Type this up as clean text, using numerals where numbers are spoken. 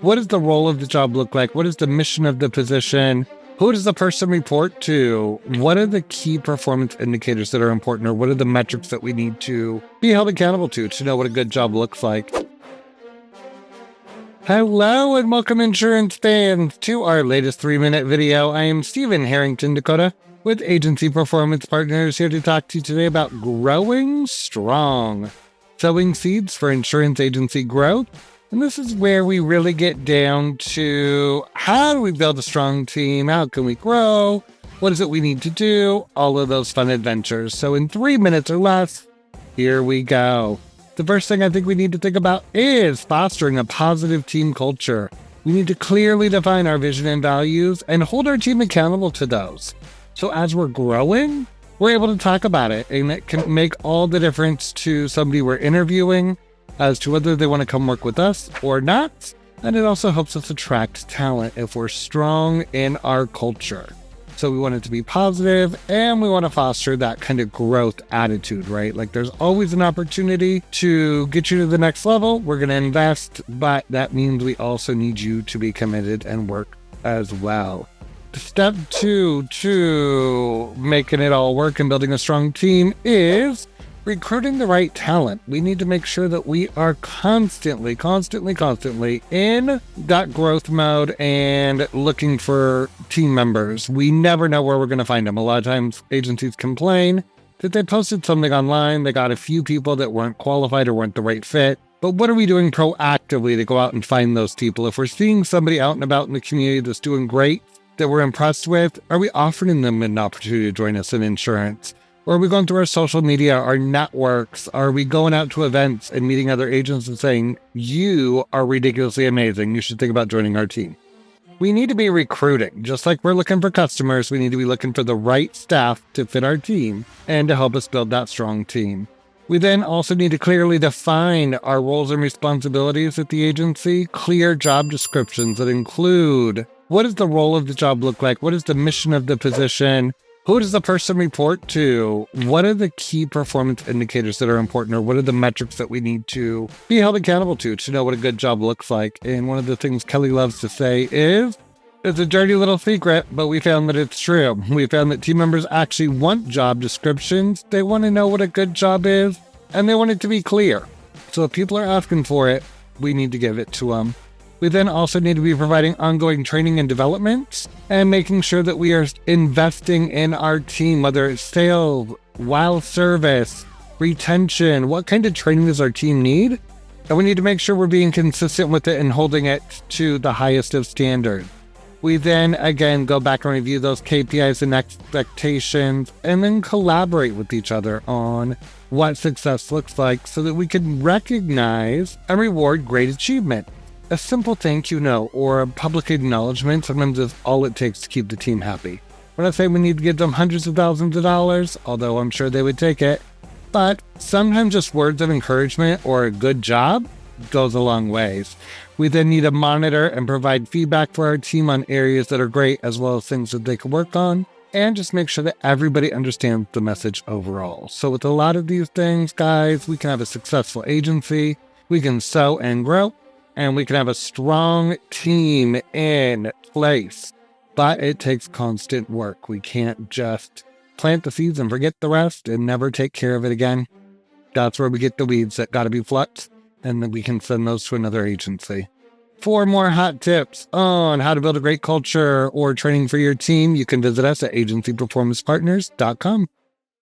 What does the role of the job look like? What is the mission of the position? Who does the person report to? What are the key performance indicators that are important, or what are the metrics that we need to be held accountable to know what a good job looks like? Hello and welcome, insurance fans, to our latest 3-minute video. I am Stephen Harrington Dakota with Agency Performance Partners, here to talk to you today about growing strong, sowing seeds for insurance agency growth. And this is where we really get down to how do we build a strong team? How can we grow? What is it we need to do? All of those fun adventures. So in 3 minutes or less, here we go. The first thing I think we need to think about is fostering a positive team culture. We need to clearly define our vision and values and hold our team accountable to those. So as we're growing, we're able to talk about it, and it can make all the difference to somebody we're interviewing as to whether they want to come work with us or not. And it also helps us attract talent if we're strong in our culture. So we want it to be positive, and we want to foster that kind of growth attitude, right? Like there's always an opportunity to get you to the next level. We're going to invest, but that means we also need you to be committed and work as well. Step 2 to making it all work and building a strong team is recruiting the right talent. We need to make sure that we are constantly in that growth mode and looking for team members. We never know where we're going to find them. A lot of times agencies complain that they posted something online, they got a few people that weren't qualified or weren't the right fit. But what are we doing proactively to go out and find those people? If we're seeing somebody out and about in the community that's doing great, that we're impressed with, are we offering them an opportunity to join us in insurance? Or are we going through our social media, our networks? Are we going out to events and meeting other agents and saying, you are ridiculously amazing, you should think about joining our team? We need to be recruiting. Just like we're looking for customers, we need to be looking for the right staff to fit our team and to help us build that strong team. We then also need to clearly define our roles and responsibilities at the agency, clear job descriptions that include what does the role of the job look like? What is the mission of the position? Who does the person report to? What are the key performance indicators that are important, or what are the metrics that we need to be held accountable to know what a good job looks like? And one of the things Kelly loves to say is, it's a dirty little secret, but we found that it's true. We found that team members actually want job descriptions. They want to know what a good job is, and they want it to be clear. So if people are asking for it, we need to give it to them. We then also need to be providing ongoing training and development and making sure that we are investing in our team, whether it's sales, wild service, retention. What kind of training does our team need? And we need to make sure we're being consistent with it and holding it to the highest of standards. We then, again, go back and review those KPIs and expectations, and then collaborate with each other on what success looks like so that we can recognize and reward great achievement. A simple thank you note or a public acknowledgement sometimes is all it takes to keep the team happy. We're not saying we need to give them hundreds of thousands of dollars, although I'm sure they would take it, but sometimes just words of encouragement or a good job goes a long ways. We then need to monitor and provide feedback for our team on areas that are great, as well as things that they can work on, and just make sure that everybody understands the message overall. So with a lot of these things, guys, we can have a successful agency, we can sow and grow, and we can have a strong team in place. But it takes constant work. We can't just plant the seeds and forget the rest and never take care of it again. That's where we get the weeds that got to be plucked, and then we can send those to another agency. For more hot tips on how to build a great culture or training for your team, you can visit us at agencyperformancepartners.com.